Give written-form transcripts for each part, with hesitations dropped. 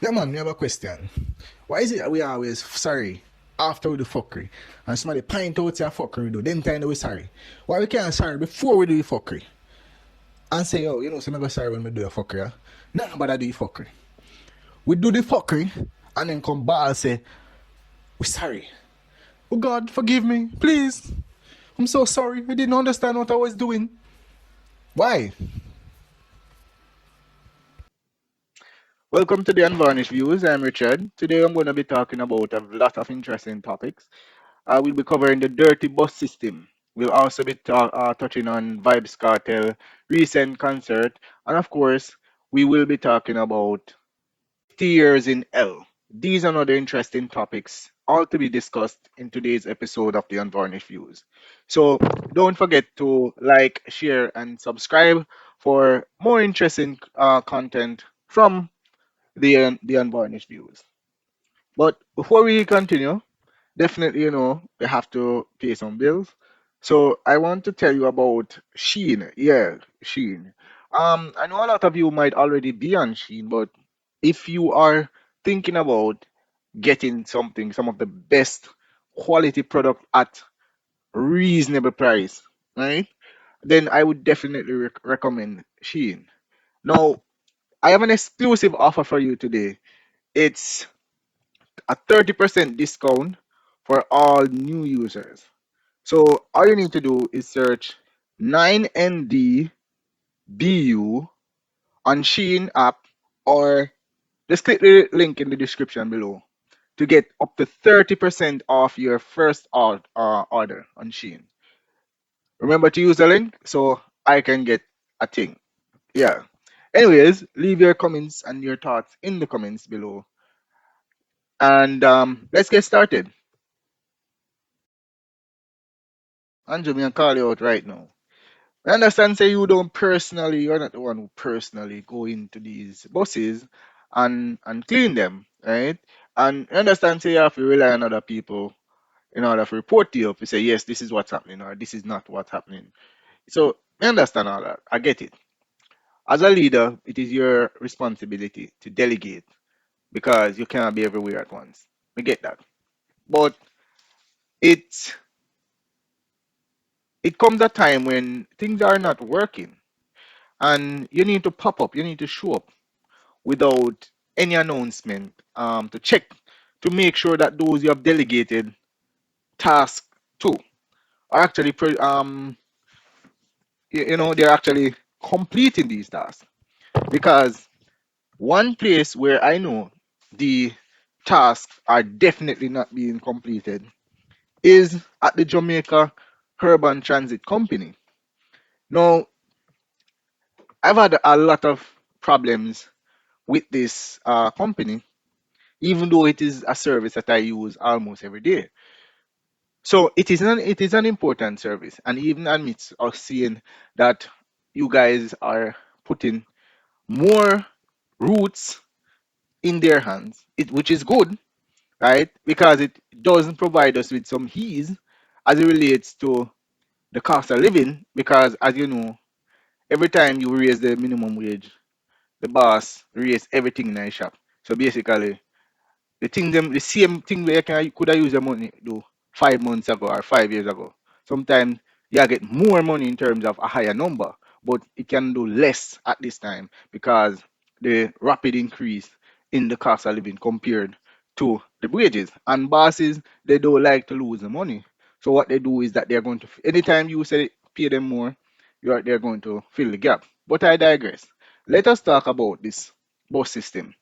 Yeah, man, we have a question. Why is it that we always sorry after we do fuckery? And somebody point out say a fuckery we do, then time that we sorry. Why we can't sorry before we do the fuckery? And say, yo, you know, so I go sorry when we do a fuckery. Huh? Nah, but I do the fuckery. We do the fuckery and then come back and say, we sorry. Oh God, forgive me, please. I'm so sorry. I didn't understand what I was doing. Why? Welcome to the Unvarnished Views. I'm Richard. Today I'm going to be talking about a lot of interesting topics. I will be covering the dirty bus system. We'll also be touching on Vybz Kartel, recent concert, and of course, we will be talking about 50 years in L. These are other interesting topics, all to be discussed in today's episode of the Unvarnished Views. So don't forget to like, share, and subscribe for more interesting content from the Unvarnished Views. But before we continue, definitely, we have to pay some bills. So I want to tell you about Sheen. Yeah, Sheen. I know a lot of you might already be on Sheen, but if you are thinking about getting something, some of the best quality product at reasonable price, right? Then I would definitely recommend Sheen. Now, I have an exclusive offer for you today. It's a 30% discount for all new users. So all you need to do is search 9NDBU on Shein app or just click the link in the description below to get up to 30% off your first order on Shein. Remember to use the link so I can get a thing. Yeah. Anyways, leave your comments and your thoughts in the comments below. And let's get started. Andrew, me and call you out right now. I understand say you're not the one who personally go into these buses and clean them, right? And I understand say you have to rely on other people in order to report to you to say, yes, this is what's happening or this is not what's happening. So I understand all that. I get it. As a leader, it is your responsibility to delegate because you cannot be everywhere at once. We get that. But it it comes a time when things are not working and you need to pop up, you need to show up without any announcement to check to make sure that those you have delegated tasks to are actually they're actually completing these tasks. Because one place where I know the tasks are definitely not being completed is at the Jamaica Urban Transit Company. Now, I've had a lot of problems with this company, even though it is a service that I use almost every day. So it is an important service, and even amidst us seeing that you guys are putting more routes in their hands, which is good, right? Because it doesn't provide us with some ease as it relates to the cost of living. Because as you know, every time you raise the minimum wage, the boss raise everything in the shop. So basically, the same thing where you could have used your money do 5 months ago or 5 years ago. Sometimes you get more money in terms of a higher number, but it can do less at this time because the rapid increase in the cost of living compared to the wages. And bosses, they don't like to lose the money. So what they do is that they're going to anytime you say pay them more, they're going to fill the gap. But I digress. Let us talk about this bus system.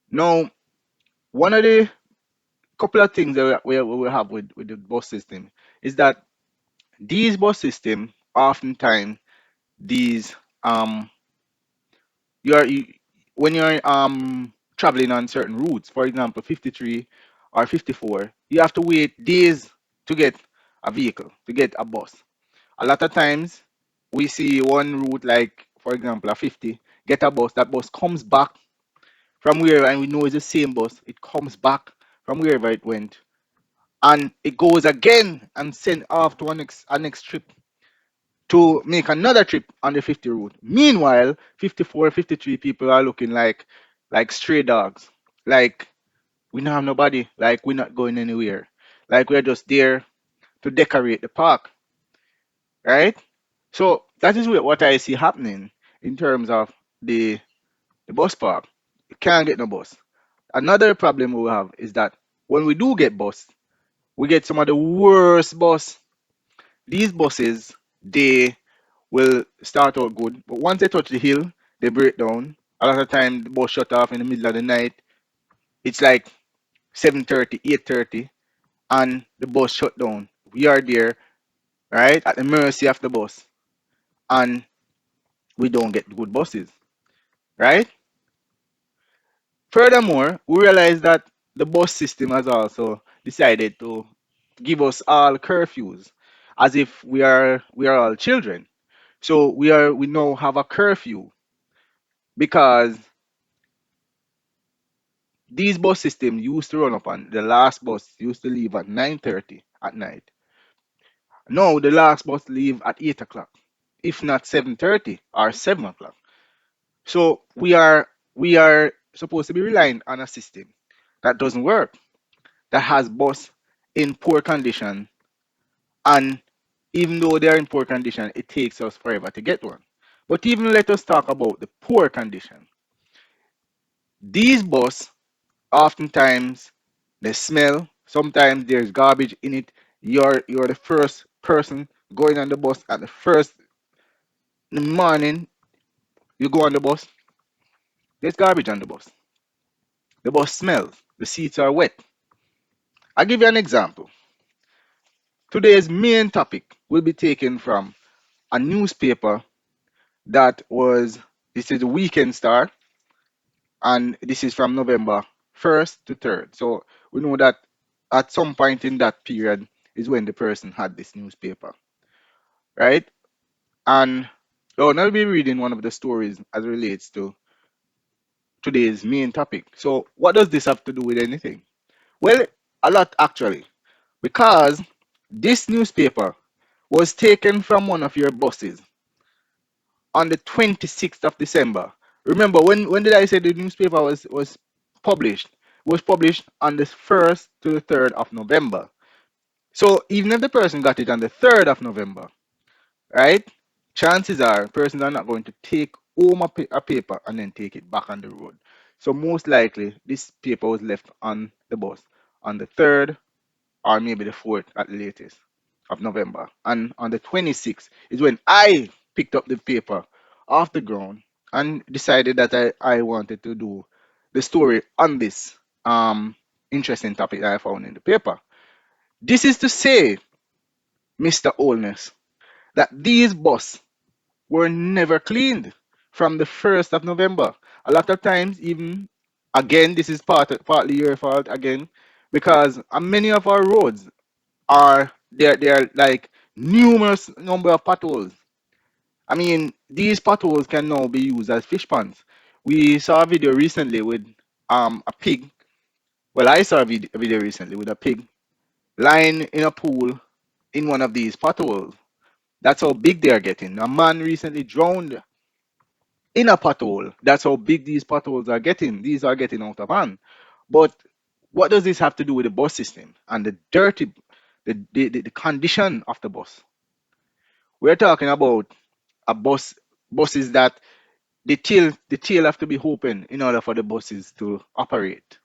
Now, one of the couple of things that we have with the bus system is that these bus system oftentimes these you are you, when you're traveling on certain routes, for example 53 or 54, you have to wait days to get a vehicle, to get a bus. A lot of times we see one route, like for example a 50, get a bus, that bus comes back from where, and we know it's the same bus, it comes back from wherever it went and it goes again and sent off to a next trip to make another trip on the 50 route. Meanwhile, 54, 53 people are looking like stray dogs. Like we don't have nobody. Like we're not going anywhere. Like we're just there to decorate the park, right? So that is what I see happening in terms of the the bus park. You can't get no bus. Another problem we have is that when we do get bus, we get some of the worst bus. These buses, they will start out good, but once they touch the hill, they break down. A lot of time the bus shut off in the middle of the night. It's like 7:30, 8:30, and the bus shut down. We are there, right, at the mercy of the bus, and we don't get good buses, right? Furthermore, we realize that the bus system has also decided to give us all curfews, as if we are all children. So we now have a curfew because these bus systems used to run up on the last bus used to leave at 9:30 at night. Now the last bus leave at 8 o'clock, if not 7:30 or 7 o'clock. So we are supposed to be relying on a system that doesn't work, that has bus in poor condition, and even though they are in poor condition, it takes us forever to get one. But even let us talk about the poor condition. These bus oftentimes they smell. Sometimes there's garbage in it. You're the first person going on the bus at the first in the morning. You go on the bus. There's garbage on the bus. The bus smells. The seats are wet. I'll give you an example. Today's main topic will be taken from a newspaper that was, this is the Weekend Star, and this is from November 1st to 3rd. So we know that at some point in that period is when the person had this newspaper, right? And oh, I'll be reading one of the stories as it relates to today's main topic. So what does this have to do with anything? Well, a lot actually, because this newspaper was taken from one of your buses on the 26th of December. Remember, when did I say the newspaper was published? It was published on the 1st to the 3rd of November. So even if the person got it on the 3rd of November, right? Chances are persons are not going to take home a paper and then take it back on the road. So most likely this paper was left on the bus on the 3rd or maybe the 4th at the latest of November. And on the 26th is when I picked up the paper off the ground and decided that I wanted to do the story on this interesting topic that I found in the paper. This is to say, Mr. Olness, that these bus were never cleaned from the 1st of November. A lot of times, even again, this is partly your fault again, because on many of our roads are there like numerous number of potholes. I mean, these potholes can now be used as fish ponds. We saw a video recently with a pig. Well, I saw a video recently with a pig lying in a pool in one of these potholes. That's how big they are getting. A man recently drowned in a pothole. That's how big these potholes are getting. These are getting out of hand. But what does this have to do with the bus system and the dirty, the condition of the bus? We're talking about a buses that the tail have to be open in order for the buses to operate.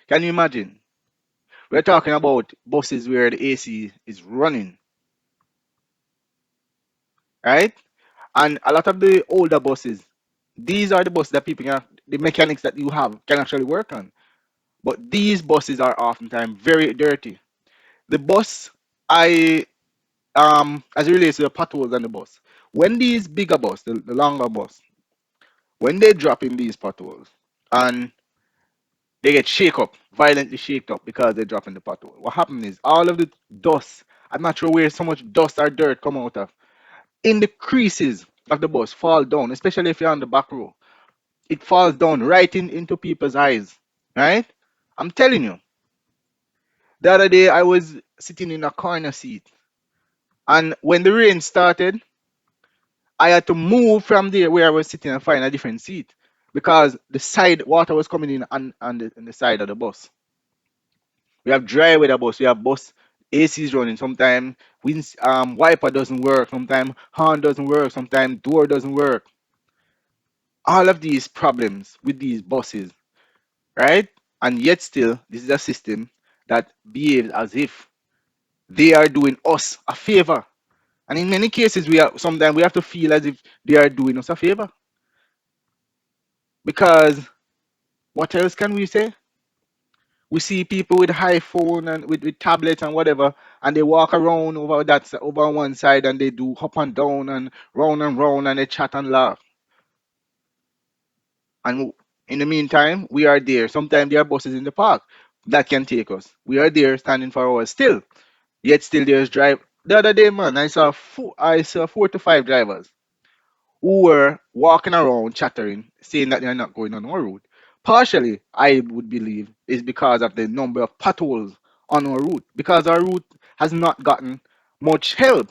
Can you imagine? We're talking about buses where the AC is running, right? And a lot of the older buses, these are the buses that the mechanics that you have can actually work on. But these buses are oftentimes very dirty. The bus, I as it relates to the potholes on the bus, when these bigger bus, the longer bus, when they drop in these potholes and they get shake up, violently shaked up because they drop in the pothole, what happens is all of the dust, I'm not sure where so much dust or dirt come out of, in the creases of the bus fall down, especially if you're on the back row. It falls down right into people's eyes, right? I'm telling you. The other day I was sitting in a corner seat, and when the rain started, I had to move from there where I was sitting and find a different seat because the side water was coming in on the side of the bus. We have dry weather bus. We have bus AC is running. Sometimes wiper doesn't work. Sometimes horn doesn't work. Sometimes door doesn't work. All of these problems with these buses, right? And yet still, this is a system that behaves as if they are doing us a favor. And in many cases, we are sometimes we have to feel as if they are doing us a favor because what else can we say? We see people with iPhone and with tablets and whatever, and they walk around over on one side and they do up and down and round and they chat and laugh. And in the meantime, we are there. Sometimes there are buses in the park that can take us. We are there standing for hours still. Yet still there's drive. The other day, man, I saw 4 to 5 drivers who were walking around chattering, saying that they're not going on our route. Partially, I would believe, is because of the number of potholes on our route, because our route has not gotten much help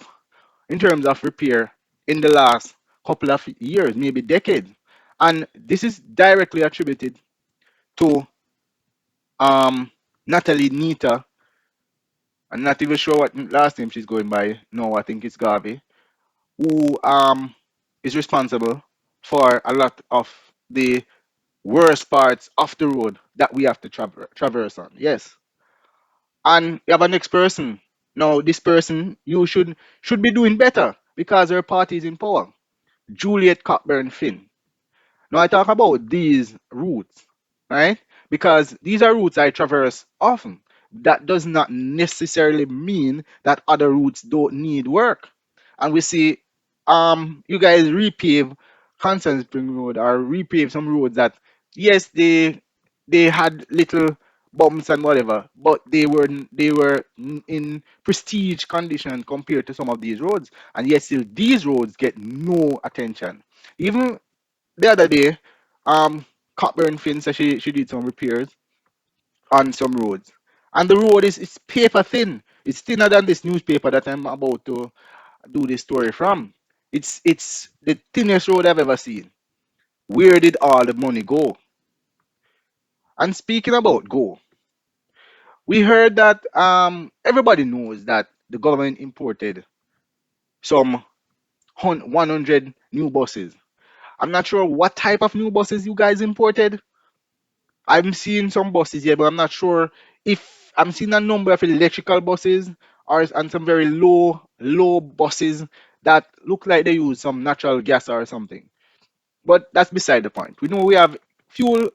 in terms of repair in the last couple of years, maybe decades. And this is directly attributed to um, Natalie Nita. I'm not even sure what last name she's going by. No, I think it's Garvey, who is responsible for a lot of the worst parts of the road that we have to traverse on. Yes. And you have a next person. Now, this person you should be doing better because her party is in power. Juliet Cockburn Finn. Now I talk about these routes, right? Because these are routes I traverse often. That does not necessarily mean that other routes don't need work. And we see you guys repave Constant Spring Road or repave some roads that yes they had little bumps and whatever, but they were in prestige condition compared to some of these roads. And yet still these roads get no attention. Even the other day, Cockburn Finn said she did some repairs on some roads. And the road is it's paper thin. It's thinner than this newspaper that I'm about to do this story from. It's the thinnest road I've ever seen. Where did all the money go? And speaking about go, we heard that everybody knows that the government imported some 100 new buses. I'm not sure what type of new buses you guys imported. I'm seeing some buses here, but I'm not sure if I'm seeing a number of electrical buses or and some very low buses that look like they use some natural gas or something. But that's beside the point. We know we have fuel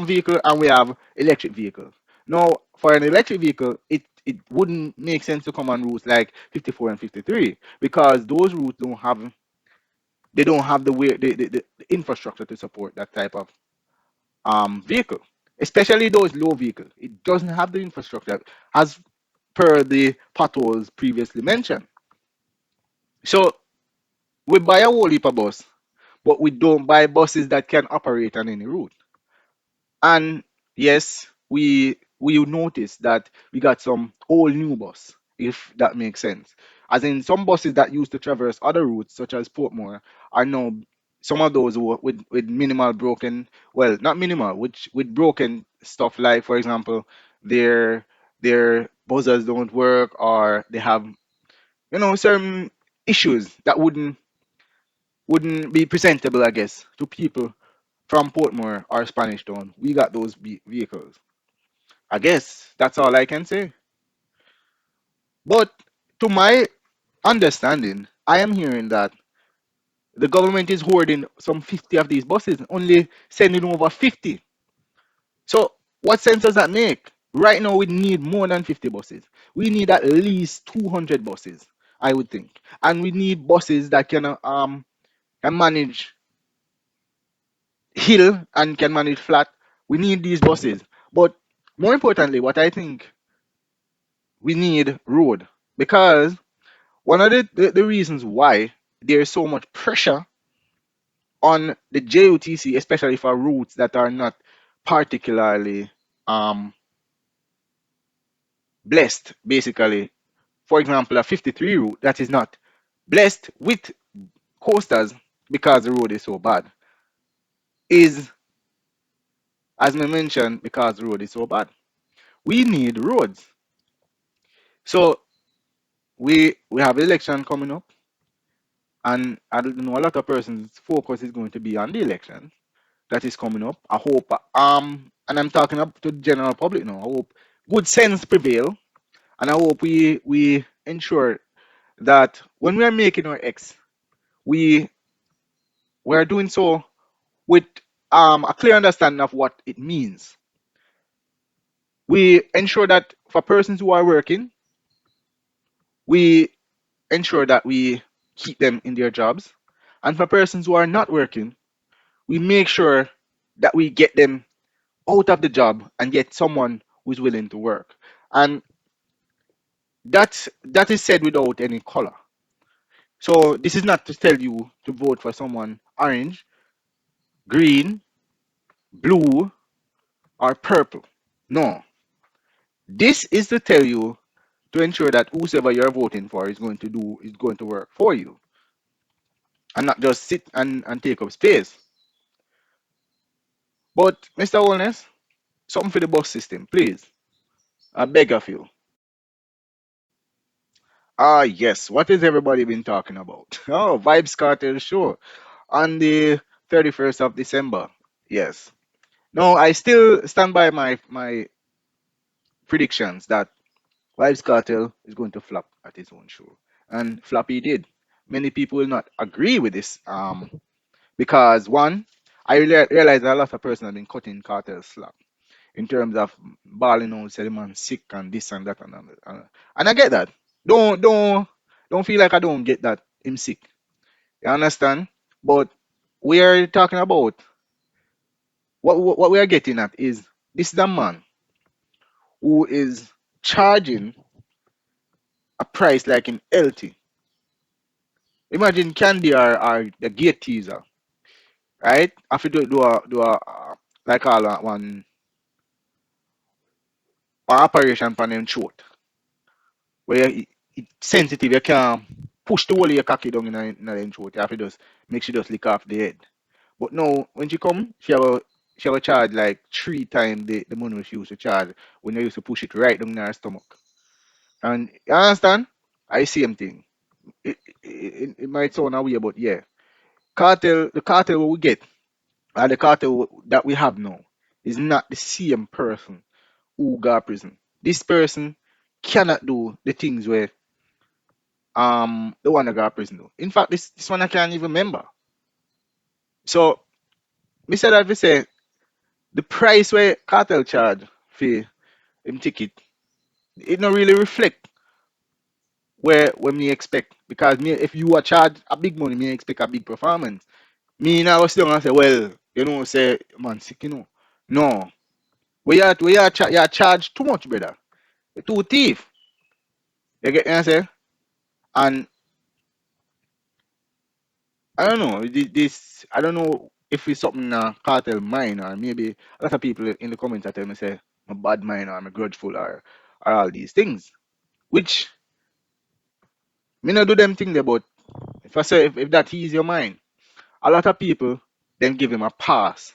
vehicle and we have electric vehicle. Now, for an electric vehicle, it wouldn't make sense to come on routes like 54 and 53 because those routes don't have the infrastructure to support that type of vehicle, especially those low vehicles. It doesn't have the infrastructure as per the potholes previously mentioned. So we buy a whole heap of bus, but we don't buy buses that can operate on any route. And yes, we notice that we got some old new bus, if that makes sense. As in some buses that used to traverse other routes, such as Portmore, are now some of those with minimal broken, well, not minimal, which with broken stuff like, for example, their their buzzers don't work or they have certain issues that wouldn't be presentable, I guess, to people from Portmore or Spanish Town. We got those vehicles. I guess that's all I can say. But to my understanding, I am hearing that the government is hoarding some 50 of these buses, only sending over 50. So what sense does that make? Right now, we need more than 50 buses. We need at least 200 buses, I would think. And we need buses that can manage hill and can manage flat. We need these buses. But more importantly, what I think we need road because one of the reasons why there's so much pressure on the JUTC, especially for routes that are not particularly um, blessed, basically. For example, a 53 route that is not blessed with coasters because the road is so bad. is, as I mentioned, because road is so bad. We need roads. So we have election coming up, and I don't know a lot of persons' focus is going to be on the election that is coming up. I hope and I'm talking up to the general public now. I hope good sense prevail, and I hope we ensure that when we are making our X, we we are doing so with a clear understanding of what it means. We ensure that for persons who are working, we ensure that we keep them in their jobs, and for persons who are not working, we make sure that we get them out of the job and get someone who's willing to work. And that is said without any color. So this is not to tell you to vote for someone orange, green, blue, or purple. No. This is to tell you to ensure that whoever you're voting for is going to work for you and not just sit and take up space. But Mr. Wellness, something for the bus system, please. I beg of you. Ah, yes. What has everybody been talking about? Oh, Vybz Kartel show on the 31st of December. Yes. No, I still stand by my predictions that Vybz Kartel is going to flop at his own show. And flop he did. Many people will not agree with this because one, I realize that a lot of persons have been cutting Cartel slack in terms of balling out, say the man sick and this and that and I get that. Don't feel like I don't get that him sick. You understand? But we are talking about what we are getting at is this is a man who is charging a price like in LT. Imagine Candy or the gate teaser, right? After do a like all one operation on them throat where it sensitive, you can't push the whole of your cocky down in them throat. You have to just make sure just lick off the head. But now when she come, she have a charge like 3 times the money she used to charge when they used to push it right down in her stomach. And you understand? I same thing. It might sound a weird, but yeah. The cartel we get, and the cartel that we have now, is not the same person who got prison. This person cannot do the things where the one that got prison do. In fact, this one I can't even remember. So me said that we say the price where cartel charge for him ticket, it not really reflect where me expect. Because me if you are charge a big money, me expect a big performance. Me now was still gonna say, well, say man sick, No. You are charge too much, brother. You too thief. You get what I say? And I don't know. This I don't know if it's something cartel mind or maybe a lot of people in the comments are telling me say I'm a bad mind or I'm a grudgeful or all these things. Which me not do them thing there, but if I say if that is your mind, a lot of people then give him a pass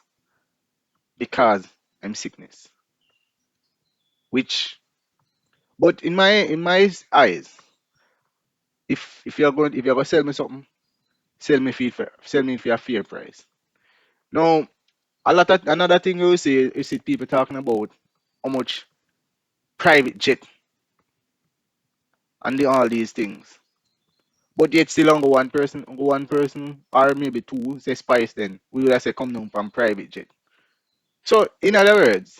because I'm sickness. Which but in my eyes, if you're gonna sell me something, sell me for a fair price. Now a lot of another thing you see people talking about how much private jet and all these things. But yet still only one person or maybe two say spice then. We would have say come down from private jet. So in other words,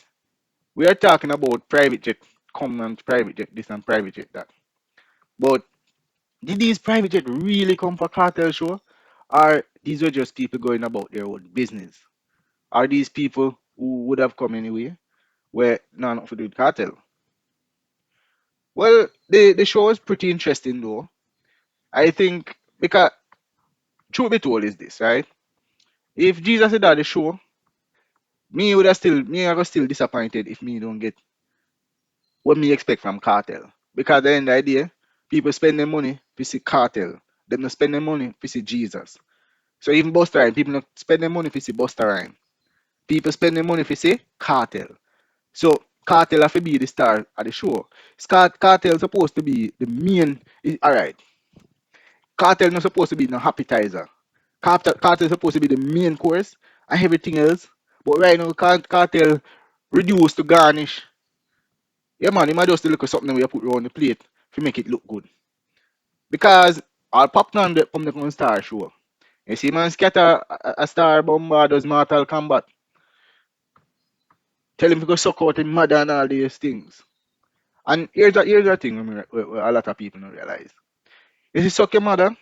we are talking about private jet come and private jet this and private jet that. But did these private jet really come for cartel show? Or these were just people going about their own business? Are these people who would have come anyway where none to do with cartel? Well, the show is pretty interesting though. I think because truth be told is this, right? If Jesus had done the show, me I was still disappointed if me don't get what me expect from cartel. Because at the end of the day, people spend their money to see cartel. Them not spend their money to see Jesus. So even Busta Rhyme, people not spend their money to see Busta Rhyme. People spend their money for say cartel. So cartel have to be the star of the show. Cartel supposed to be the main. All right, cartel not supposed to be no appetizer. Cartel supposed to be the main course and everything else. But right now, cartel reduced to garnish. Yeah, man, you might just look at something where you put around the plate to make it look good. Because all popcorn that from the star show. You see, man, scatter a star bomber does Mortal Kombat. Tell him to go suck out him mother and all these things. And here's the thing where a lot of people don't realize. You see, suck your mother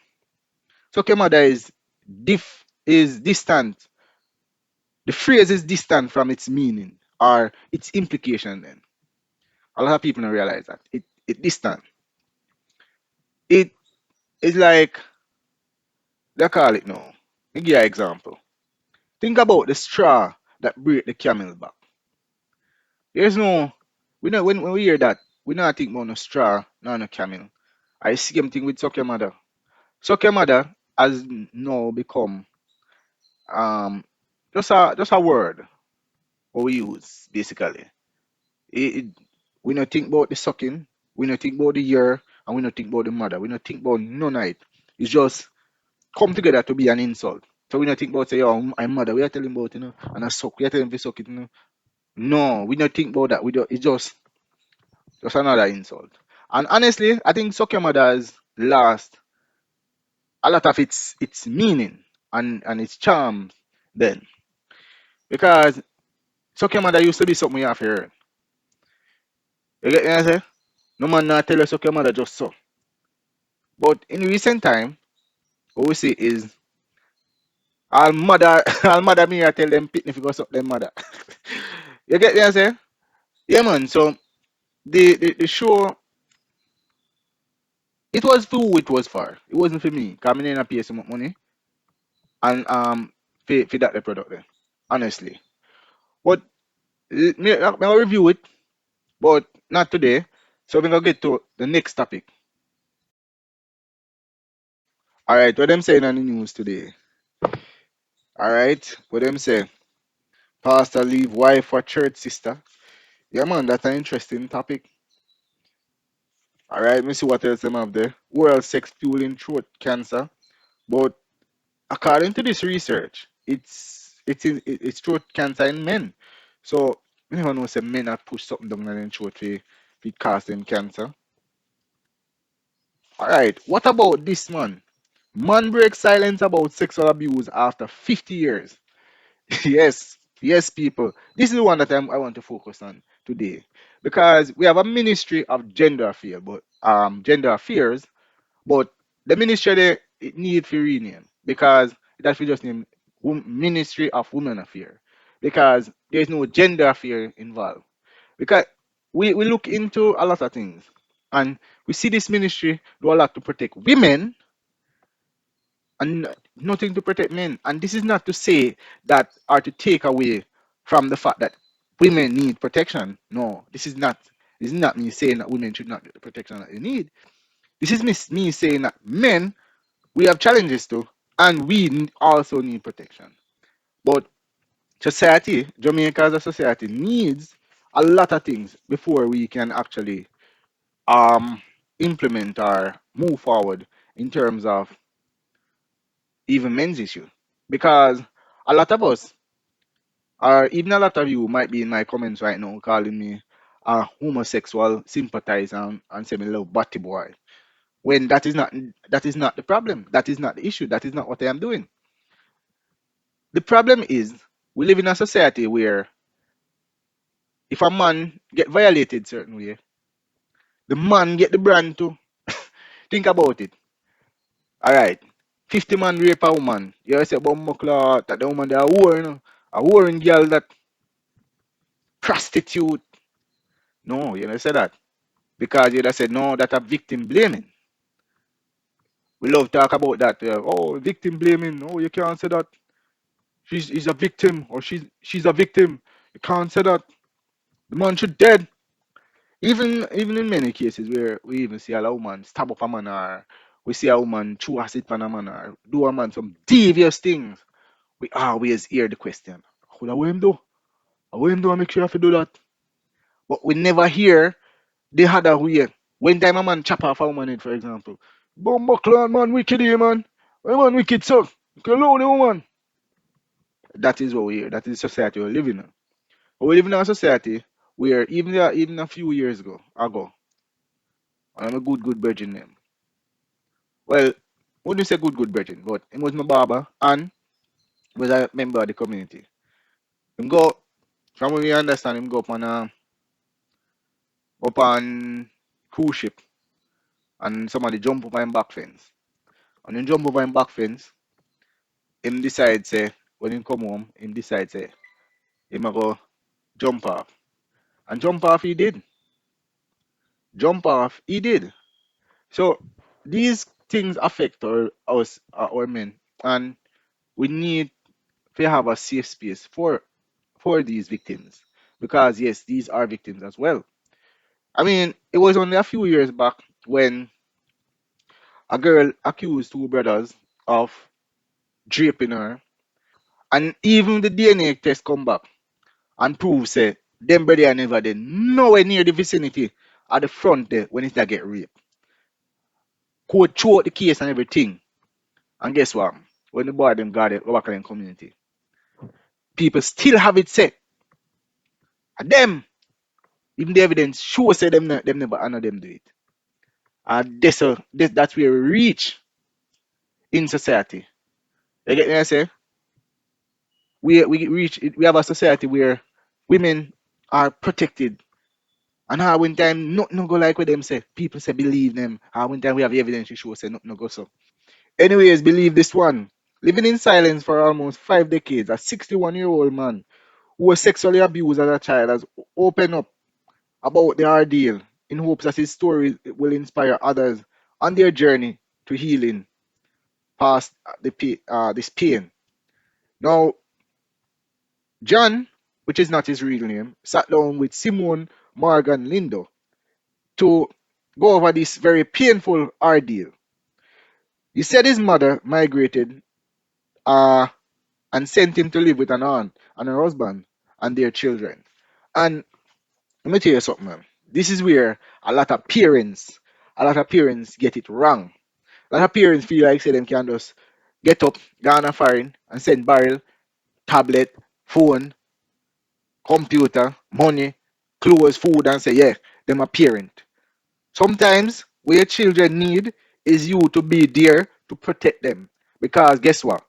is distant. The phrase is distant from its meaning or its implication then. A lot of people don't realize that. It distant. It is like they call it now. Let me give you an example. Think about the straw that break the camel back. There's no we know when we hear that, we not think about no straw, no camel. I see same thing with suck your mother. Suck your mother has now become um just a word what we use basically. It, we not think about the sucking, we not think about the year, and we not think about the mother. We not think about none of it. It's just come together to be an insult. So we not think about say, oh, my mother, we are telling about and I suck, we are telling to suck it. No, we not think about that. We don't, it's just another insult. And honestly, I think suck your mother has lost a lot of its meaning and its charm then. Because suck your mother used to be something you have to hear. You get me I say? No man not tell you suck your mother just so. But in recent time, what we see is all mother all mother me I tell them pitney fi go suck them mother. You get me I say? Yeah man, so the show it was for who it was for. It wasn't for me. Cause I didn't pay so much money and for that the product there. Honestly. But I'll review it, but not today. So we're gonna get to the next topic. Alright, what them saying on the news today? Alright, what them say? Pastor leave wife for church sister. Yeah man, that's an interesting topic. Alright, let me see what else them have there. Oral sex fueling throat cancer. But according to this research, it's throat cancer in men. So anyone knows say men have pushed something down their throat to cause them cancer. Alright, what about this man? Man breaks silence about sexual abuse after 50 years. Yes, yes, people. This is the one that I want to focus on today. Because we have a ministry of gender affairs, but the ministry there it need to rename because that we just name Ministry of Women Affair. Because there's no gender affair involved. Because we look into a lot of things and we see this ministry do a lot to protect women and nothing to protect men. And this is not to say that or to take away from the fact that women need protection. No, this is not me saying that women should not get the protection that they need. This is me saying that men we have challenges too, and we also need protection. But society, Jamaica as a society needs a lot of things before we can actually um implement or move forward in terms of even men's issue. Because a lot of us, or even a lot of you, might be in my comments right now calling me a homosexual sympathizer and say me love batty boy. When that is not the problem. That is not the issue. That is not what I am doing. The problem is we live in a society where if a man get violated certain way, the man get the brand too. Think about it. All right. 50 man rape a woman. You say about that the woman they are whore, a whoring girl that prostitute. No, you don't say that. Because you just said no, that a victim blaming. We love talk about that. Oh, victim blaming. Oh, you can't say that. She's a victim or she's a victim. You can't say that. The man should dead. Even in many cases where we even see a woman stab up a man or we see a woman chew acid on a man or do a man some devious things, we always hear the question, Could I what him do? I what him do and make sure I have to do that. But we never hear the other way. When time a man chop off a woman head, for example. Bumbo clan man wicked here, man. When man wicked so. You can load the woman. That is what we hear. That is the society we live in. We live in a society where even a few years ago, I'm a good virgin name. Well, wouldn't say good virgin, but he was my barber and was a member of the community. Him go from what we understand him go up on cruise ship and somebody jump over him back fence. And him jump over him back fence, him decide say when him come home, him decide say him a go jump off. And jump off he did. Jump off he did. So these things affect our men and we need to have a safe space for these victims because yes these are victims as well. I mean it was only a few years back when a girl accused two brothers of raping her and even the DNA test come back and prove say them brother are never there nowhere near the vicinity at the front there when it get raped. Court throw out the case and everything and guess what, when the boy them got it go back in the community people still have it set and them even the evidence show say them never honor them do it. And that's where we reach in society. You get me? I say we have a society where women are protected, and how when time nothing no go like what them say, people say believe them. How when time we have evidence to show say nothing no go so. Anyways, believe this one. Living in silence for almost 5 decades, a 61-year-old man who was sexually abused as a child has opened up about the ordeal in hopes that his story will inspire others on their journey to healing past this pain. Now, John, which is not his real name, sat down with Simone Morgan Lindo to go over this very painful ordeal. He said his mother migrated uh, and sent him to live with an aunt and her husband and their children. And let me tell you something, man. This is where a lot of parents get it wrong. A lot of parents feel like say them can just get up, go on a foreign and send barrel, tablet, phone, computer, money, clothes, food, and say, yeah, them a parent. Sometimes what your children need is you to be there to protect them. Because guess what?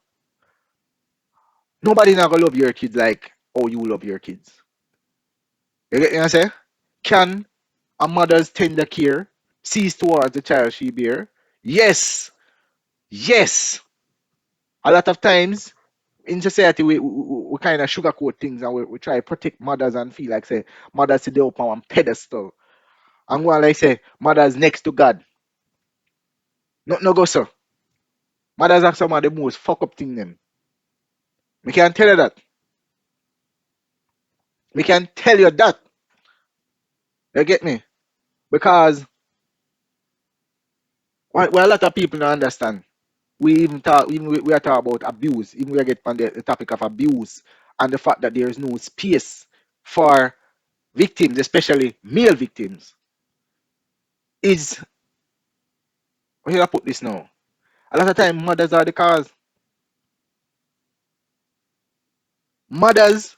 Nobody not gonna love your kids like how you love your kids. You get what I say? Can a mother's tender care cease towards the child she bear? Yes. Yes. A lot of times in society we kind of sugarcoat things and we try to protect mothers and feel like say mothers sit there up on one pedestal. And one like say mothers next to God. Not no go so. Mothers are some of the most fuck up thing them. We can tell you that. We can tell you that. You get me? Because what a lot of people don't understand. We are talking about abuse. Even we get on the topic of abuse and the fact that there is no space for victims, especially male victims, is where should I put this now? A lot of time mothers are the cause. Mothers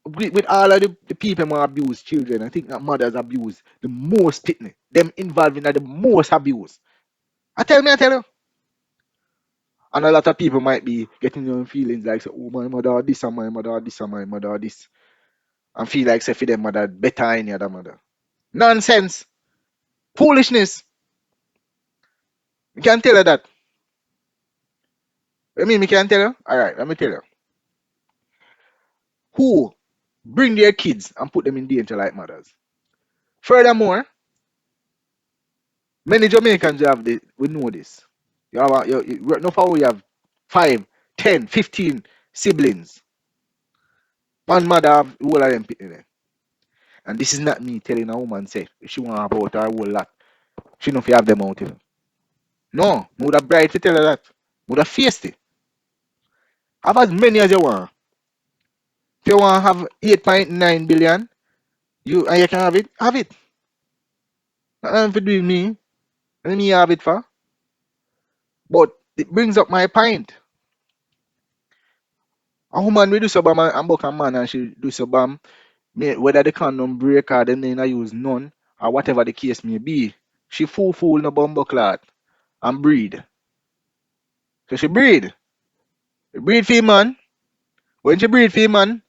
with all of the people who abuse children, I think that mothers abuse the most pitney. Them involved in the most abuse. I tell you. And a lot of people might be getting their own feelings like, oh, my mother this and my mother this and my mother this. And feel like, say, for them mother better than any other mother. Nonsense. Foolishness. You can't tell her that. I mean, me can tell you? Alright, let me tell you. Who bring their kids and put them in danger like mothers? Furthermore, many Jamaicans we know this. No how we have 5, 10, 15 siblings. One mother have all of them picking them. And this is not me telling a woman say if she want about her whole lot. She don't have them out. You know. No, I would have bright to tell her that. I would have faced it. Have as many as you want. If you want to have 8.9 billion, you can have it, have it. Nothing to do with me. Let me have it for. But it brings up my point. A woman will do so bam and buck a man and she do so bam, whether the condom break or them they not use none or whatever the case may be. She fool no bumbo clot and breed. So she breed. She breed for man. When she breed for man,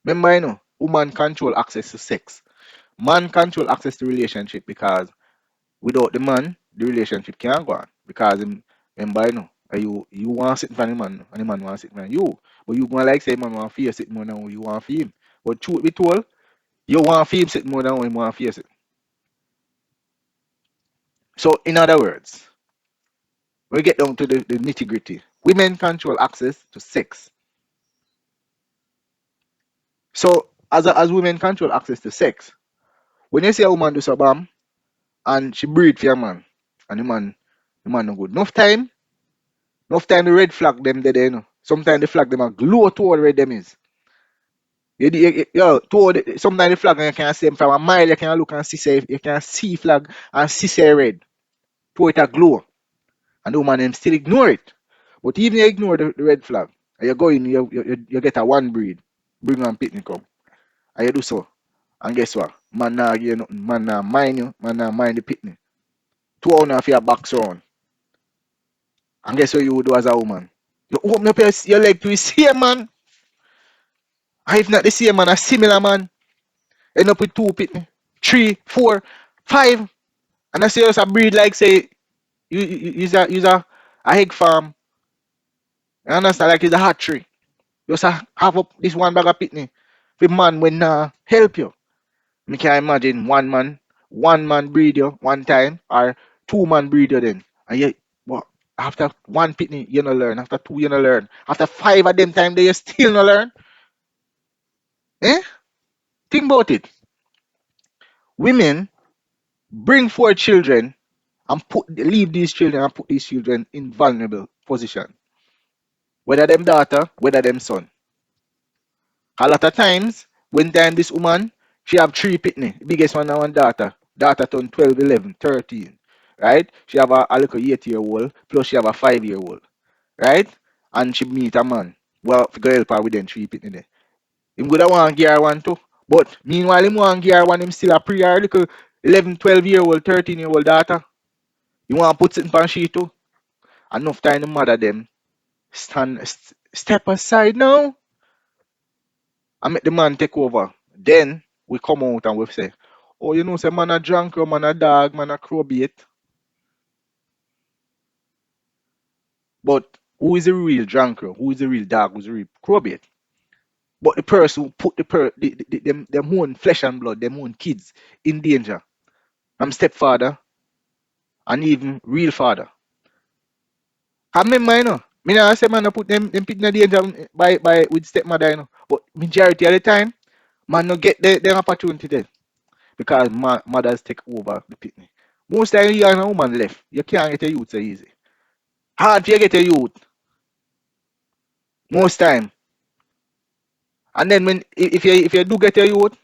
remember you know, woman control access to sex. Man control access to relationship because without the man, the relationship can't go on. Because remember you know, you want to sit in front of the man and the man want to sit in front of you. But you gonna like say man want to face it more than you want for him. But truth be told, you want to feel it more than you want to face it. So in other words, we get down to the nitty gritty. Women control access to sex. So as women control access to sex, when you see a woman do so bam and she breed for a man and the man no good. Enough time the red flag them there, you know. Sometimes the flag them are glow toward where them is. Sometimes the flag you can see them from a mile, you can look and see say you can see flag and see say red. To it a glow. And the woman them still ignore it. But even you ignore the red flag, and you go in, you get a one breed, bring on picnic come, and you do so. And guess what? Man nah give you nothing, man nah mind you, man nah mind the picnic. 2 hours for your box round. And guess what you would do as a woman? You open up your leg to the same man. And if not the same man, a similar man. End up with 2 picnic, 3, 4, 5. And I say us a breed like say you use a egg farm. You understand? Like it's a hatchery. You just have up this one bag of pitney. The man when help you. Me can imagine one man breed you one time or 2 man breed you then. And you what after 1 pitney you no learn, after 2 you no learn, after 5 of them time they you still no learn. Eh? Think about it. Women bring 4 children and leave these children and put these children in vulnerable position. Whether them daughter, whether them son. A lot of times, when time this woman, she have 3 pitney. The biggest one now one daughter. Daughter turn 12, 11, 13. Right? She have a little 8-year-old, plus she have a 5-year-old. Right? And she meet a man. Well, if go help her with them 3 pitney there. Him would have want to give her one too. But meanwhile, him want to give her one, him still a pre her little 11, 12-year-old, 13-year-old daughter. You want to put something on she too. Enough time the mother them step aside now and make the man take over. Then we come out and we say, oh, you know, say man a drunk, or man a dog, man a crowbait. But who is the real drunker? Who is the real dog? Who's the real crowbait? But the person who put them own flesh and blood, them own kids in danger. I'm stepfather and even real father. I remember, you know, me not say man no put them put in danger by with stepmother, you know. But majority of the time, man no get the opportunity there. Because mothers take over the picnic. Most time you and a woman left, you can't get a youth so easy. Hard to get a youth, most time. And then when if you do get a youth,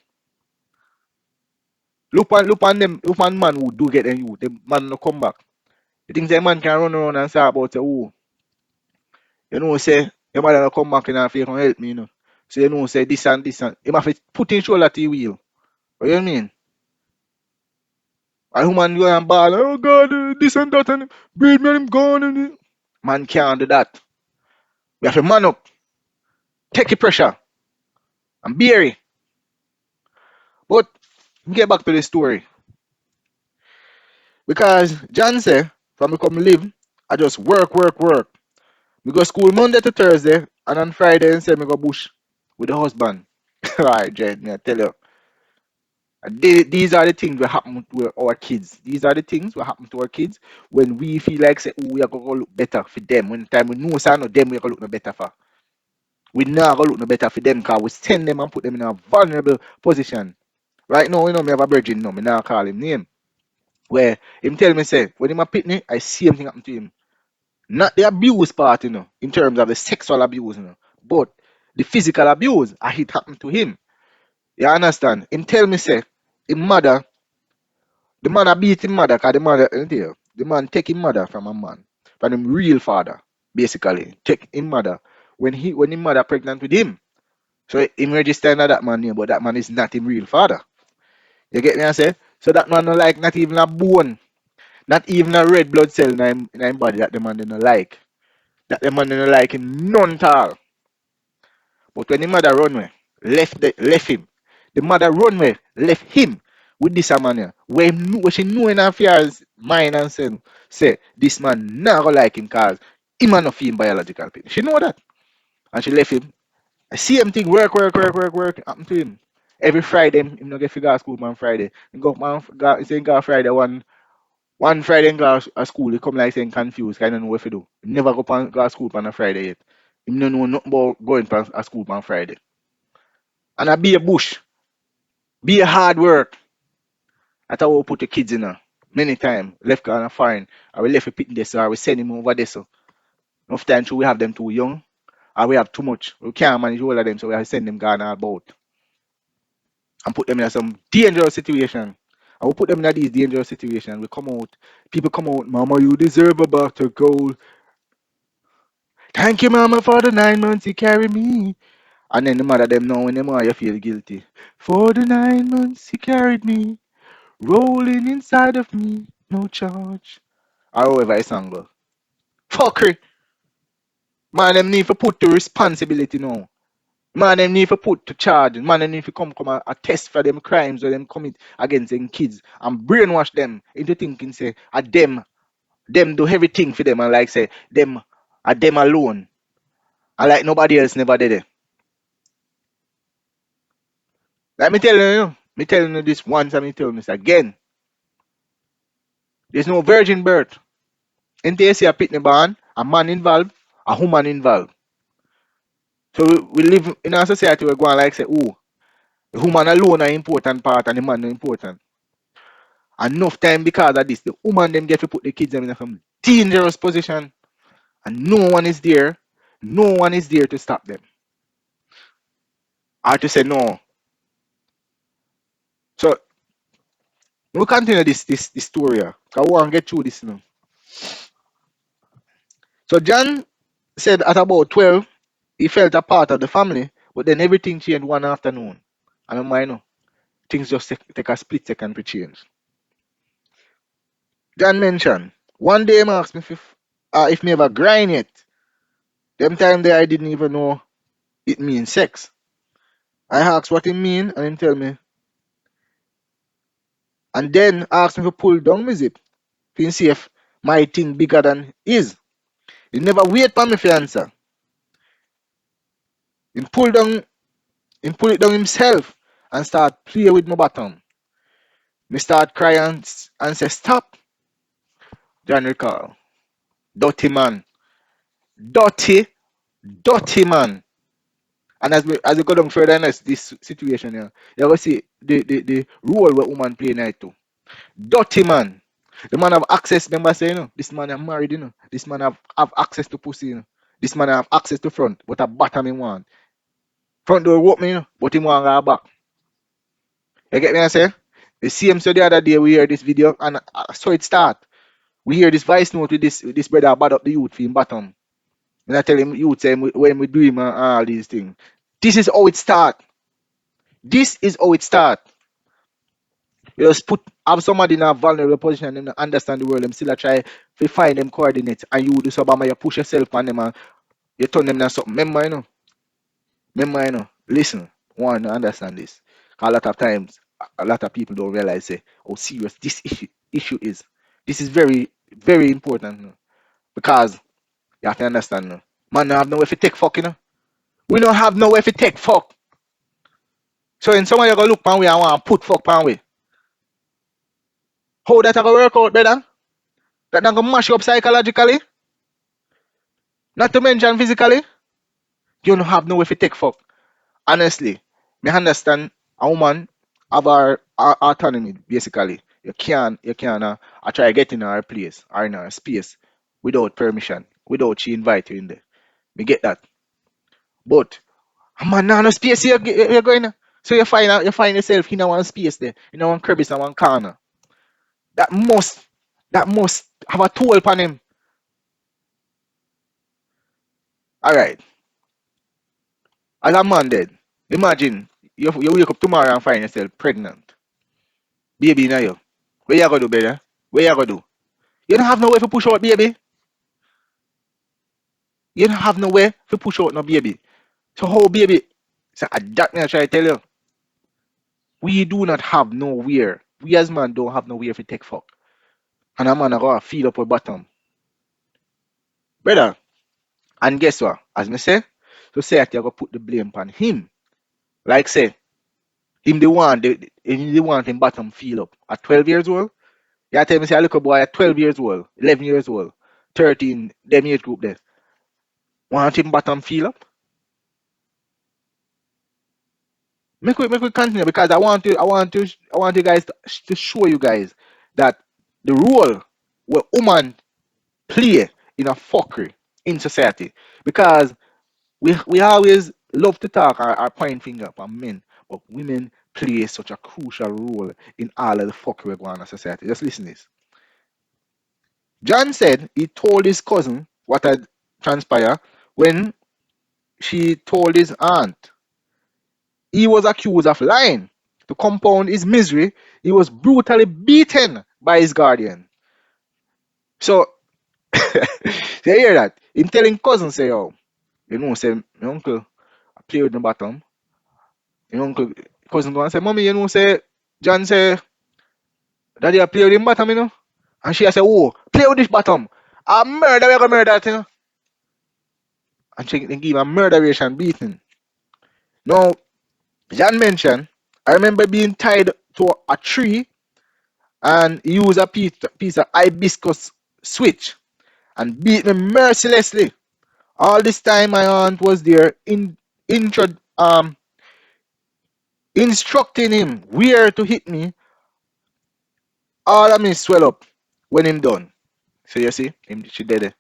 look on man who do get a youth, the man no come back. You think the man can run around and say about say, oh, you know say your mother no come back and if you can help me, you know. So you know say this and this and you have to put in shoulder to the wheel. What you mean? A woman go and ball, oh God, this and that and breed man him gone and man can't do that. We have to man up. Take the pressure and bear it. But get back to the story. Because John said, from me come live, I just work. We go school Monday to Thursday, and on Friday and say me go bush with the husband. Alright, Jed, me I tell you. These are the things that happen to our kids. These are the things that happen to our kids when we feel like say, oh, we are gonna look better for them. When the time we know say no them we are gonna look no better for. We not gonna look no better for them because we send them and put them in a vulnerable position. Right now, you know, me have a virgin now, me now call him name. Where him tell me say, when him a pitney, I see him thing happen to him. Not the abuse part, you know, in terms of the sexual abuse, you know. But the physical abuse, and it happened to him. You understand? Him tell me say, him mother, the man a beat him mother, cause the mother, the man take him mother from a man, from him real father, basically. Take him mother when him mother pregnant with him. So him register under that man name, but that man is not him real father. You get me I say? So that man no like not even a bone, not even a red blood cell in him body that the man do not like. That the man do not like him none at all. But when the mother run away, left him. The mother run away, left him with this man here. When she know in her fears mind and say this man not gonna like him cause him not feel biological pain. She know that. And she left him. I see him thing work happen to him. Every Friday, him no get figure out school on Friday. He go man he say he go Friday one Friday he go to school, he come like saying confused, kind of know what to do. He never go to school on a Friday yet. He no know nothing about going to school on Friday. And I be a bush, be a hard work. That's how we put the kids in her. Many times, left on a foreign, I will left a pit there, so I will send him over there. So, enough time to we have them too young, or we have too much. We can't manage all of them, so we have to send them gone all about and put them in some dangerous situation. I will put them in these dangerous situations. We come out, people come out, Mama, you deserve a pot of gold. Thank you, Mama, for the 9 months you carry me. And then the mother them know when them are you feel guilty. For the 9 months you carried me. Rolling inside of me, no charge. However, it's angle. Fuckery. Man, them need to put the responsibility now. Man, them need to put to charge. Man, them need to come a test for them crimes or them commit against them kids and brainwash them into thinking say, them do everything for them and like say them alone. And like nobody else never did it. Let me tell you, me telling you this once and me telling this again. There's no virgin birth. Until you see a pitney born, a man involved, a woman involved. So we live in a society where going like say, oh, the woman alone are important part and the man not important. Enough time because of this, the woman them get to put the kids them in some dangerous position and no one is there. No one is there to stop them. Or to say no. So we continue this story. Cause we want to get through this now. So John said at about 12, he felt a part of the family, but then everything changed one afternoon. And I'm like, no, things just take a split second to change. John mentioned, one day he asked me if me ever grind yet. Them time there I didn't even know it means sex. I asked what it mean and he tell me. And then asked me to pull down my zip to see if my thing bigger than his. He never wait for me for answer. He pull it down himself and start play with my bottom. Me start crying and say stop. John recall. Dirty man. Dirty, dirty man. And as we go down further in this situation here, you will see the role where woman play night too. Dirty man. The man have access, remember say, this man have married, This man have access to pussy, This man have access to front, but a bottom him want. Front door open, but him want go back. You get me I say? The same so the other day we hear this video and so it start. We hear this voice note with this brother bad up the youth for him bottom. And I tell him youth say when we do him and all these things. This is how it start. This is how it start. You just have somebody in a vulnerable position and understand the world, them still a try to find them coordinates and you do so by you push yourself on them and you turn them into something. Remember, listen, one understand this. 'Cause a lot of times a lot of people don't realize say how serious this issue is. This is very, very important because you have to understand man don't have nowhere to take fuck, We don't have nowhere to take fuck. So in somebody you go look pan we and want to put fuck pan we. How that gonna work out better? That not gonna mash you up psychologically? Not to mention physically? You don't have nowhere to take fuck. Honestly, me understand a woman have her autonomy basically. You can I try get in her place or in her space without permission, without she invite you in there. Me get that. But A man, nah, no space you're going. So you find yourself in one space there, in one crevice, in one corner. That must that must have a toll upon him. All right, as a man dead, imagine you wake up tomorrow and find yourself pregnant, baby in you. What you gonna do, brother? What you gonna do? You don't have no way to push out baby. You don't have no way to push out no baby. So how baby? So that me I try to tell you. We do not have nowhere. We as man don't have nowhere to take fuck. And a man a go feed up our bottom. Brother, and guess what? As me say, society I go put the blame on him. Like say, him the want him bottom feel up. At 12 years old, you tell me say a little boy at 12 years old, 11 years old, 13, them age group there. Want him bottom feel up? Make we continue because I want you guys to show you guys that the role where woman play in a fuckery in society. Because we always love to talk or point finger at men, but women play such a crucial role in all of the fuckery going on in society. Just listen to this. John said he told his cousin what had transpired when she told his aunt. He was accused of lying. To compound his misery, he was brutally beaten by his guardian. So, you hear that? Him telling cousin, say, oh, say, my uncle play with the bottom. Your uncle, cousin go and say, mommy, say, John say, daddy, I play with him bottom, And she say, oh, play with this bottom. I murder, we gonna murder that. And she then give a murderation beating. Now, John mentioned, I remember being tied to a tree and he used a piece of hibiscus switch and beat me mercilessly. All this time, my aunt was there intro, um, instructing him where to hit me. All of me swell up when him done. So you see, she did it.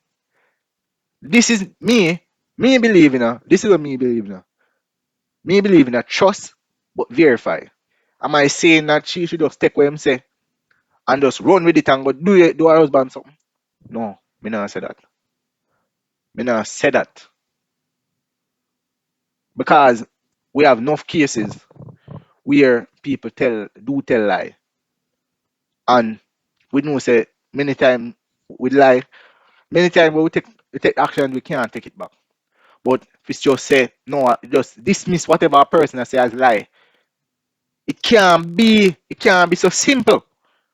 This is me believing her. This is what me believe now. Me believe in a trust, but verify. Am I saying that she should just take what him say and just run with it and go do her husband something? No, me not say that. Me not say that. Because we have enough cases where people tell lie. And we know say many times we lie, many times when we take action we can't take it back. But if it's just say no, just dismiss whatever a person has say as lie. It can't be so simple.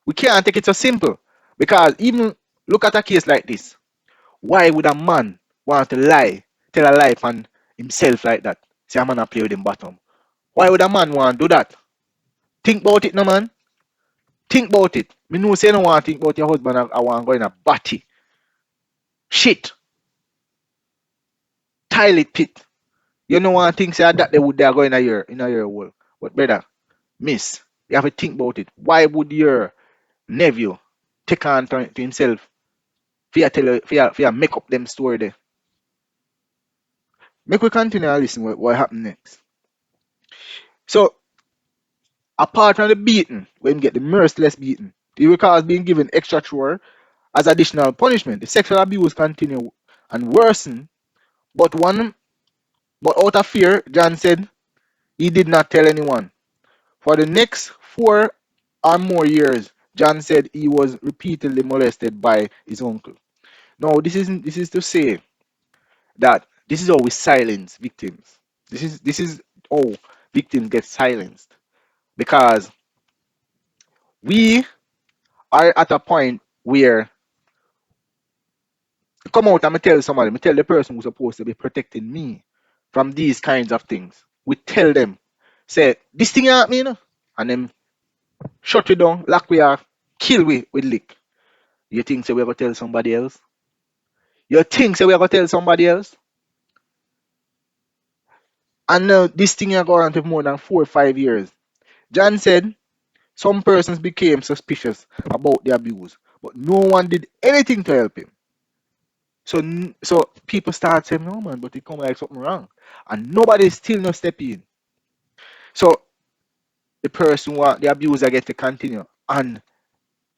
We can't take it so simple. Because even look at a case like this. Why would a man want to tell a lie on himself like that? Say a man a play with him bottom. Why would a man want to do that? Think about it no man. Think about it. Me know say you don't want to think about your husband I want to go in a batty. Shit. Toilet pit. You know one thing say that they are going in a year world. But brother, miss, you have to think about it. Why would your nephew take on to himself for you tell for you make up them story there? Make we continue and listen what happened next. So apart from the beating, when you get the merciless beating, he recalls being given extra chore as additional punishment. The sexual abuse continued and worsened, but out of fear, John said he did not tell anyone. For the next 4 or more years, John said he was repeatedly molested by his uncle. Now, this is to say that this is how we silence victims. This is how victims get silenced because we are at a point where come out and me tell somebody, me tell the person who's supposed to be protecting me from these kinds of things. We tell them, say this thing happening, and then shut we down, lock we off, kill we with lick. You think say we are gonna tell somebody else? You think say we are gonna tell somebody else? And this thing are going on for more than 4 or 5 years. John said some persons became suspicious about the abuse, but no one did anything to help him. So people start saying, no man, but it come like something wrong. And nobody still no step in. So the person want the abuser get to continue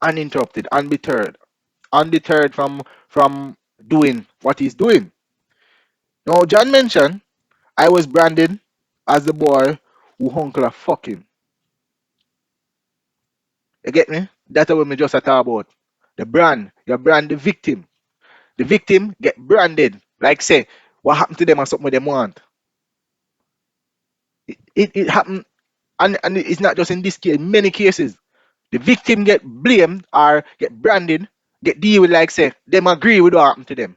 uninterrupted, undeterred from doing what he's doing. Now John mentioned I was branded as the boy who uncle a fuck him. You get me? That's what me just a talk about. The brand, you brand the victim. The victim get branded. Like say, what happened to them and something them want. It happened, and it's not just in this case, in many cases. The victim get blamed or get branded, get deal with like say, them agree with what happened to them.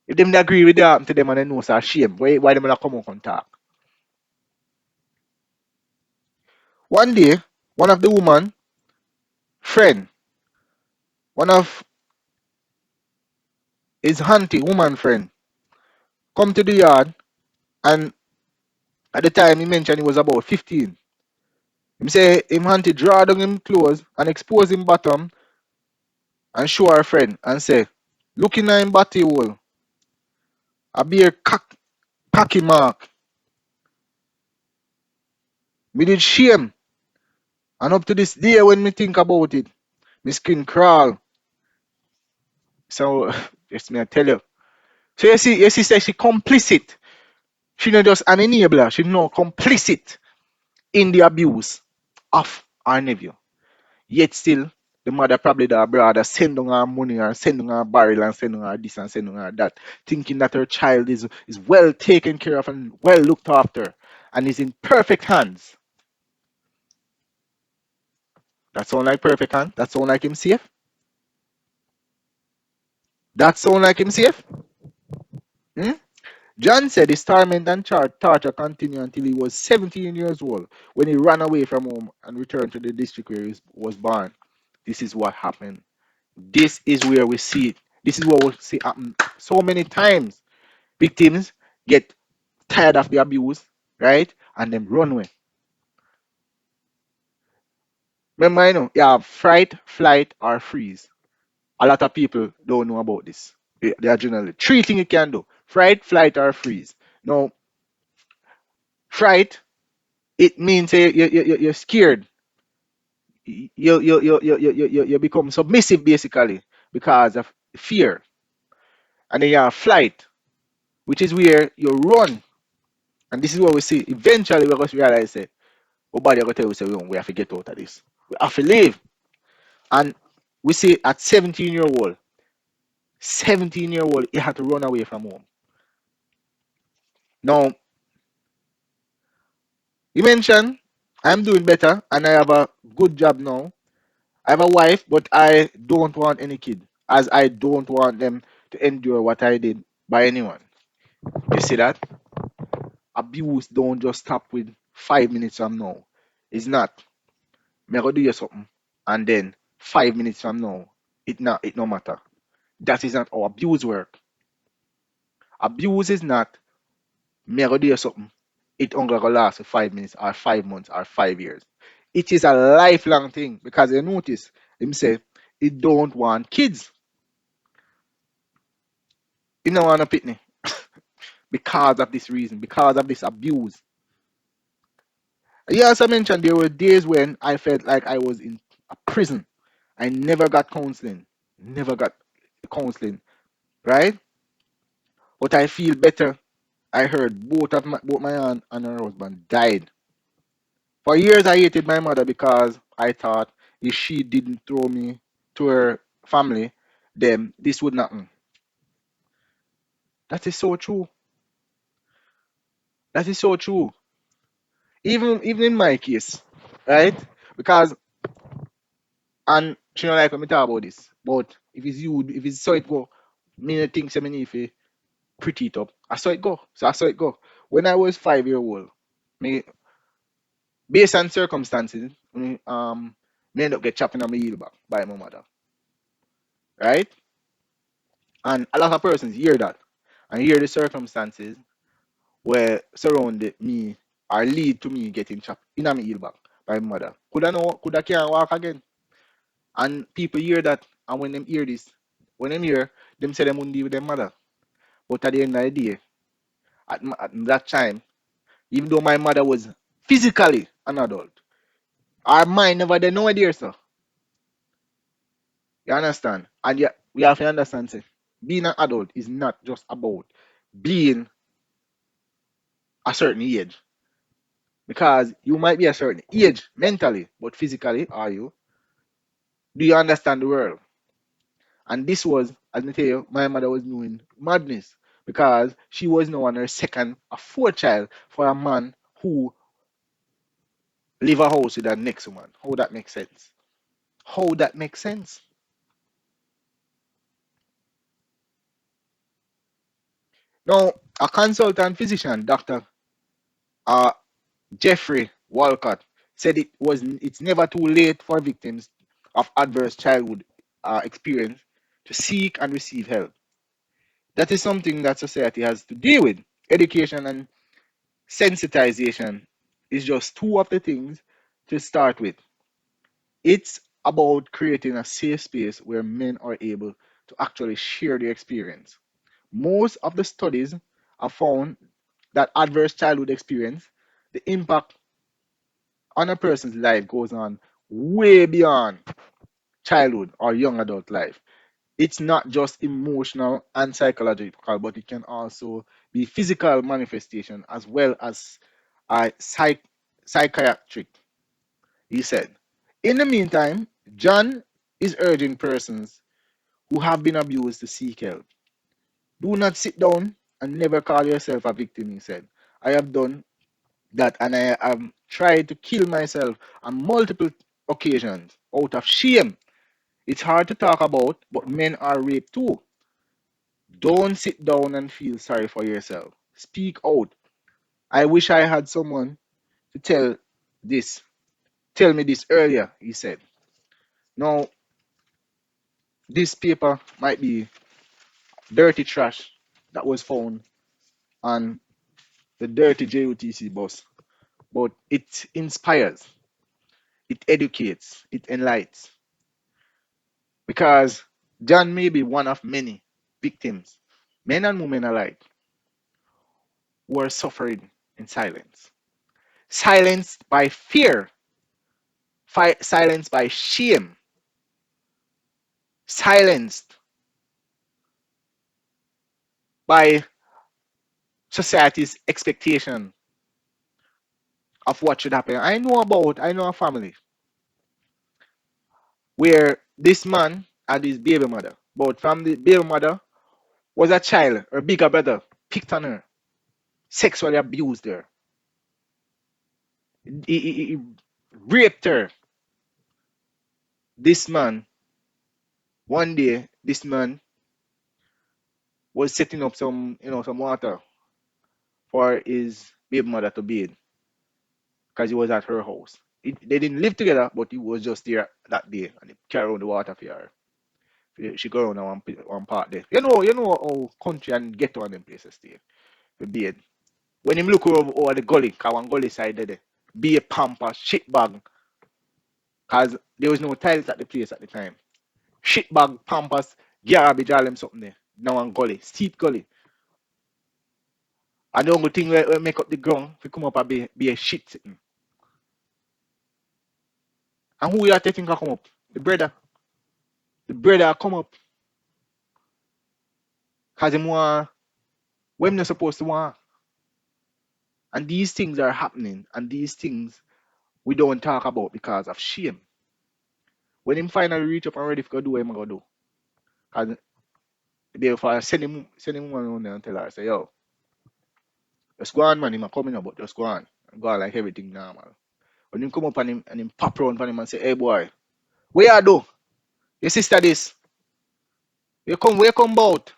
If them agree with what happened to them and they know it's a shame, why them not come out and talk? One day, one of the woman friend, one of his auntie woman friend, come to the yard and at the time he mentioned he was about 15. Him say him auntie draw down him clothes and expose him bottom and show her friend and say, looking at him body hole, a beer cocky mark. Me did shame. And up to this day when me think about it, my skin crawl. So just me I tell you. So you see say she complicit. She not just an enabler, she no complicit in the abuse of our nephew. Yet still, the mother probably the brother send on her money and send on her barrel and send on her this and send on her that, thinking that her child is well taken care of and well looked after and is in perfect hands. That sound like perfect hand? That sound like him safe? That sound like him safe? Hmm? John said his torment and torture continued until he was 17 years old when he ran away from home and returned to the district where he was born. This is what happened. This is where we see it. This is what we see happen so many times. Victims get tired of the abuse, right? And then run away. Remember, you have fright, flight, or freeze. A lot of people don't know about this. They are generally three things you can do: fright, flight, or freeze. Now, fright, it means you're scared. You become submissive basically because of fear. And then you have flight, which is where you run. And this is what we see. Eventually, we're going to realize that, oh, body going to tell us, we have to get out of this. We have to leave. And we see at 17-year-old, 17-year-old, he had to run away from home. Now, you mentioned I'm doing better and I have a good job now. I have a wife, but I don't want any kid, as I don't want them to endure what I did by anyone. You see that? Abuse don't just stop with 5 minutes from now. It's not. Me go do you something, and then 5 minutes from now, it no matter. That is not how abuse work. Abuse is not me go do you something. It only gonna last for 5 minutes or 5 months or 5 years. It is a lifelong thing because you notice him say he don't want kids. He don't want a pitney because of this reason, because of this abuse. He also mentioned there were days when I felt like I was in a prison. I never got counseling. Never got counseling, right? But I feel better. I heard both my aunt and her husband died. For years I hated my mother because I thought if she didn't throw me to her family, then this would not happen. That is so true. That is so true. Even in my case, right? Because and she don't like when me talk about this. But if it's you, if it's so it go, me no think say me need to pretty it up. I saw it go. So I saw it go. When I was 5 year old, me based on circumstances, me end up get chopped in my heel back by my mother. Right? And a lot of persons hear that and hear the circumstances where surrounded me or lead to me getting chopped in my heel back by my mother. Could I can't walk again? And people hear that and when them hear this, when them hear them say them wouldn't deal with their mother. But at the end of the day, at that time, even though my mother was physically an adult, our mind never did no idea, sir. You understand? And yeah, we have to understand, say, being an adult is not just about being a certain age. Because you might be a certain age mentally, but physically, are you? Do you understand the world? And this was, as I tell you, my mother was doing madness because she was now on her second or fourth child for a man who leave a house with a next woman. How that makes sense? How that makes sense? Now, a consultant physician, Dr. Uh, Jeffrey Walcott, said it's never too late for victims of adverse childhood experience to seek and receive help. That is something that society has to deal with. Education and sensitization is just two of the things to start with. It's about creating a safe space where men are able to actually share their experience. Most of the studies have found that adverse childhood experience, the impact on a person's life goes on way beyond childhood or young adult life. It's not just emotional and psychological, but it can also be physical manifestation as well as psychiatric, he said. In the meantime, John is urging persons who have been abused to seek help. Do not sit down and never call yourself a victim, he said. I have done that and I have tried to kill myself on multiple occasions out of shame. It's hard to talk about, but men are raped too. Don't sit down and feel sorry for yourself. Speak out. I wish I had someone to this, tell me this earlier, he said. Now, this paper might be dirty trash that was found on the dirty JUTC bus, but it inspires, it educates, it enlightens. Because John may be one of many victims, men and women alike, who are suffering in silence. Silenced by fear, silenced by shame, silenced by society's expectation of what should happen. I know a family where this man and his baby mother, both family, baby mother was a child, her bigger brother picked on her, sexually abused her, he raped her. This man, one day, this man was setting up some water for his baby mother to bathe because he was at her house. They didn't live together, but he was just there that day and he carried on the water for her. She go around one part there. You know how country and ghetto and them places stay. The beard. When him look over the gully, cause one gully side there, be a pamper, shit bag, cause there was no tiles at the place at the time. Shit bag, pampers, garbage, all them something there. Now one gully, steep gully. And the only thing we make up the ground, we come up and be a shit sitting. And who you are taking come up? The brother. The brother come up. Cause him want what him not supposed to want. And these things are happening, and these things we don't talk about because of shame. When him finally reach up and ready for do what him gonna do. Cause therefore send him one on there and tell her, say, yo, just go on man, him a coming up, but just go on. Go on like everything normal. When him come up and him pop around for him and say, hey boy, where you do? Your sister this. Where come about?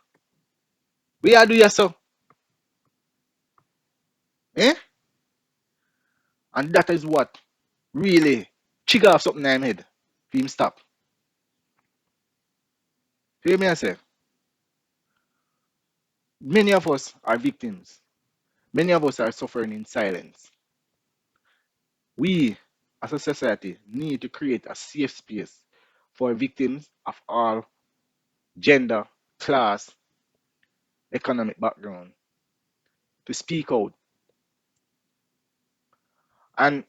Where you do yourself? Eh? And that is what really trigger off something in him head. For him stop. Hear me I say? Many of us are victims. Many of us are suffering in silence. We, as a society, need to create a safe space for victims of all gender class, economic background to speak out. And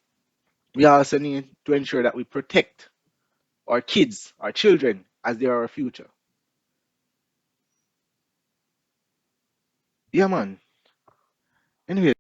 we also need to ensure that we protect our kids, our children, as they are our future. Yeah, man. Anyway,